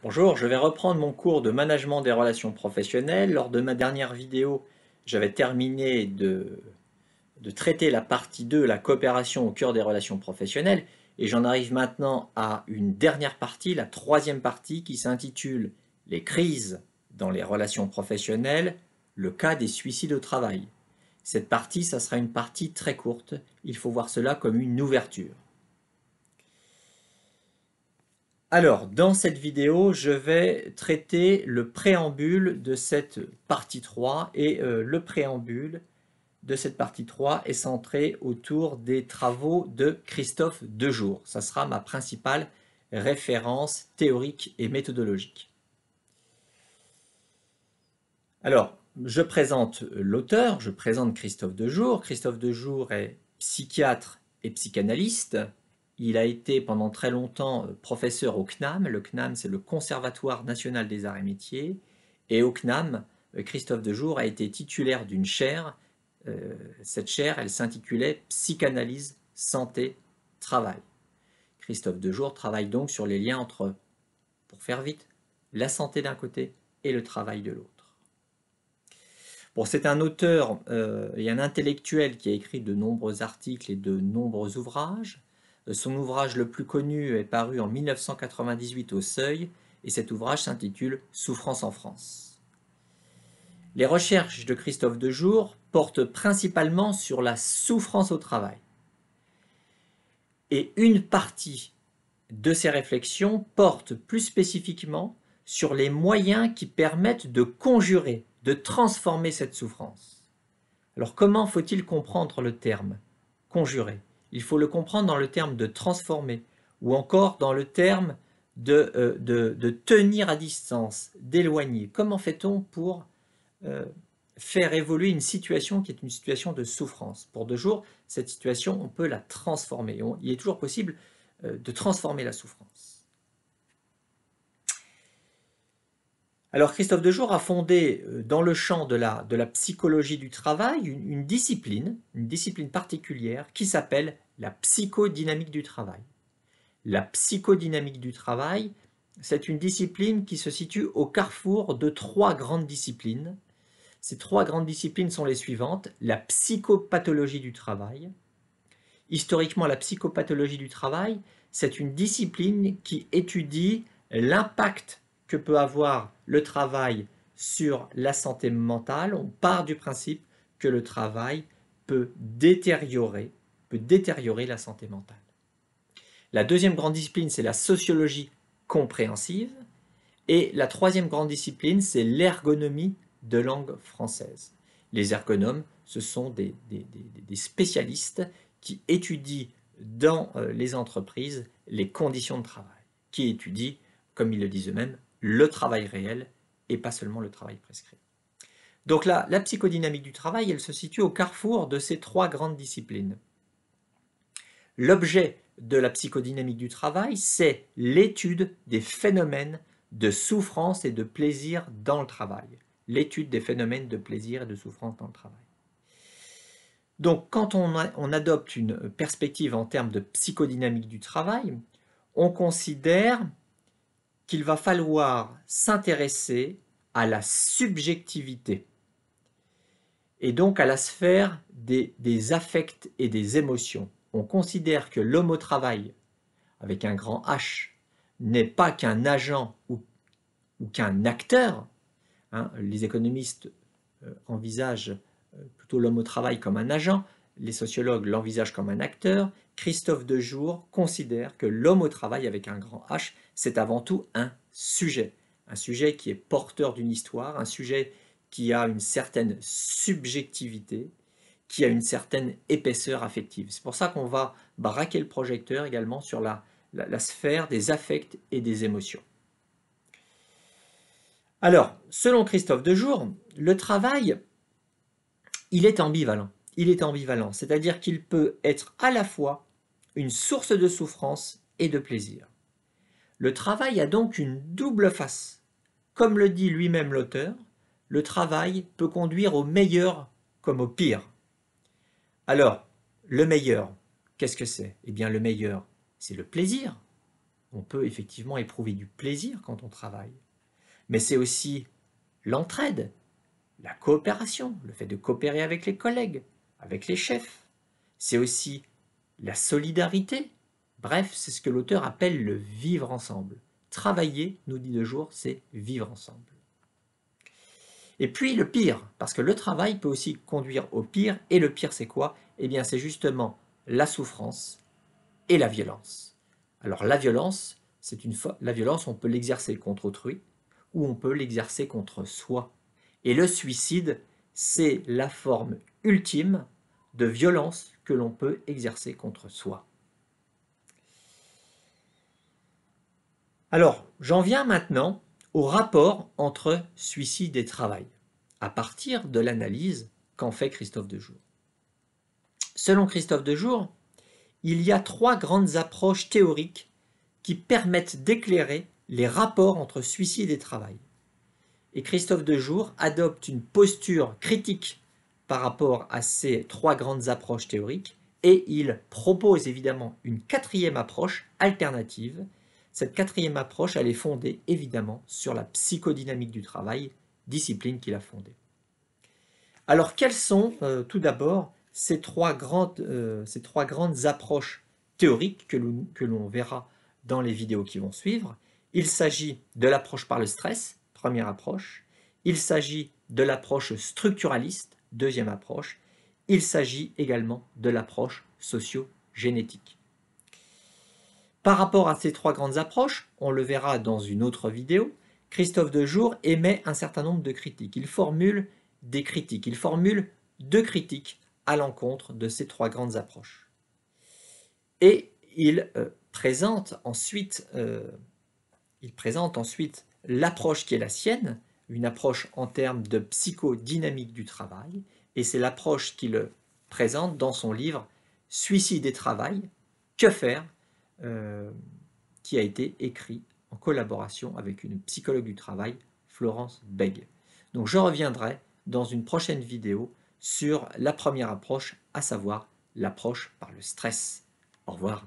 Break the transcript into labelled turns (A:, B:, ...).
A: Bonjour, je vais reprendre mon cours de management des relations professionnelles. Lors de ma dernière vidéo, j'avais terminé de traiter la partie 2, la coopération au cœur des relations professionnelles, et j'en arrive maintenant à une dernière partie, la troisième partie, qui s'intitule Les crises dans les relations professionnelles, le cas des suicides au travail. Cette partie, ça sera une partie très courte, il faut voir cela comme une ouverture. Alors, dans cette vidéo, je vais traiter le préambule de cette partie 3 et le préambule de cette partie 3 est centré autour des travaux de Christophe Dejour. Ça sera ma principale référence théorique et méthodologique. Alors, je présente l'auteur, je présente Christophe Dejour. Christophe Dejour est psychiatre et psychanalyste. Il a été pendant très longtemps professeur au CNAM. Le CNAM, c'est le Conservatoire national des arts et métiers. Et au CNAM, Christophe Dejour a été titulaire d'une chaire. Cette chaire, elle s'intitulait Psychanalyse, santé, travail. Christophe Dejour travaille donc sur les liens entre, pour faire vite, la santé d'un côté et le travail de l'autre. Bon, c'est un auteur et un intellectuel qui a écrit de nombreux articles et de nombreux ouvrages. Son ouvrage le plus connu est paru en 1998 au Seuil, et cet ouvrage s'intitule « Souffrance en France ». Les recherches de Christophe Dejour portent principalement sur la souffrance au travail. Et une partie de ces réflexions porte plus spécifiquement sur les moyens qui permettent de conjurer, de transformer cette souffrance. Alors comment faut-il comprendre le terme conjurer? Il faut le comprendre dans le terme de transformer, ou encore dans le terme de tenir à distance, d'éloigner. Comment fait-on pour faire évoluer une situation qui est une situation de souffrance? Pour Dejour, cette situation, on peut la transformer. Il est toujours possible de transformer la souffrance. Alors Christophe Dejour a fondé dans le champ de la psychologie du travail une discipline particulière qui s'appelle la psychodynamique du travail. La psychodynamique du travail, c'est une discipline qui se situe au carrefour de trois grandes disciplines. Ces trois grandes disciplines sont les suivantes: la psychopathologie du travail. Historiquement, la psychopathologie du travail, c'est une discipline qui étudie l'impact que peut avoir le travail sur la santé mentale. On part du principe que le travail peut détériorer la santé mentale. La deuxième grande discipline, c'est la sociologie compréhensive. Et la troisième grande discipline, c'est l'ergonomie de langue française. Les ergonomes, ce sont des spécialistes qui étudient dans les entreprises les conditions de travail, qui étudient, comme ils le disent eux-mêmes, le travail réel et pas seulement le travail prescrit. Donc la psychodynamique du travail, elle se situe au carrefour de ces trois grandes disciplines. L'objet de la psychodynamique du travail, c'est l'étude des phénomènes de souffrance et de plaisir dans le travail. L'étude des phénomènes de plaisir et de souffrance dans le travail. Donc quand on adopte une perspective en termes de psychodynamique du travail, on considère qu'il va falloir s'intéresser à la subjectivité et donc à la sphère des affects et des émotions. On considère que l'homme au travail, avec un grand H, n'est pas qu'un agent ou qu'un acteur. Les économistes envisagent plutôt l'homme au travail comme un agent, les sociologues l'envisagent comme un acteur. Christophe Dejour considère que l'homme au travail avec un grand H, c'est avant tout un sujet qui est porteur d'une histoire, un sujet qui a une certaine subjectivité, qui a une certaine épaisseur affective. C'est pour ça qu'on va braquer le projecteur également sur la sphère des affects et des émotions. Alors, selon Christophe Dejour, le travail, il est ambivalent. C'est-à-dire qu'il peut être à la fois une source de souffrance et de plaisir. Le travail a donc une double face. Comme le dit lui-même l'auteur, le travail peut conduire au meilleur comme au pire. Alors, le meilleur, qu'est-ce que c'est? Eh bien, le meilleur, c'est le plaisir. On peut effectivement éprouver du plaisir quand on travaille. Mais c'est aussi l'entraide, la coopération, le fait de coopérer avec les collègues, avec les chefs. C'est aussi la solidarité. Bref, c'est ce que l'auteur appelle le vivre ensemble. Travailler, nous dit De Jour, c'est vivre ensemble. Et puis le pire, parce que le travail peut aussi conduire au pire, et le pire c'est quoi? Eh bien c'est justement la souffrance et la violence. Alors la violence, la violence, on peut l'exercer contre autrui, ou on peut l'exercer contre soi. Et le suicide, c'est la forme ultime de violence que l'on peut exercer contre soi. Alors, j'en viens maintenant au rapport entre suicide et travail, à partir de l'analyse qu'en fait Christophe Dejour. Selon Christophe Dejour, il y a 3 grandes approches théoriques qui permettent d'éclairer les rapports entre suicide et travail. Et Christophe Dejour adopte une posture critique par rapport à ces 3 grandes approches théoriques et il propose évidemment une 4e approche alternative. Cette 4e approche, elle est fondée évidemment sur la psychodynamique du travail, discipline qu'il a fondée. Alors quelles sont tout d'abord ces trois grandes approches théoriques que l'on verra dans les vidéos qui vont suivre? Il s'agit de l'approche par le stress, première approche. Il s'agit de l'approche structuraliste, deuxième approche. Il s'agit également de l'approche socio-génétique. Par rapport à ces 3 grandes approches, on le verra dans une autre vidéo, Christophe Dejour émet un certain nombre de critiques. Il formule des critiques, il formule 2 critiques à l'encontre de ces 3 grandes approches. Et il présente ensuite l'approche qui est la sienne, une approche en termes de psychodynamique du travail, et c'est l'approche qu'il présente dans son livre « Suicide et travail, que faire ?» qui a été écrit en collaboration avec une psychologue du travail, Florence Beg. Donc je reviendrai dans une prochaine vidéo sur la première approche, à savoir l'approche par le stress. Au revoir.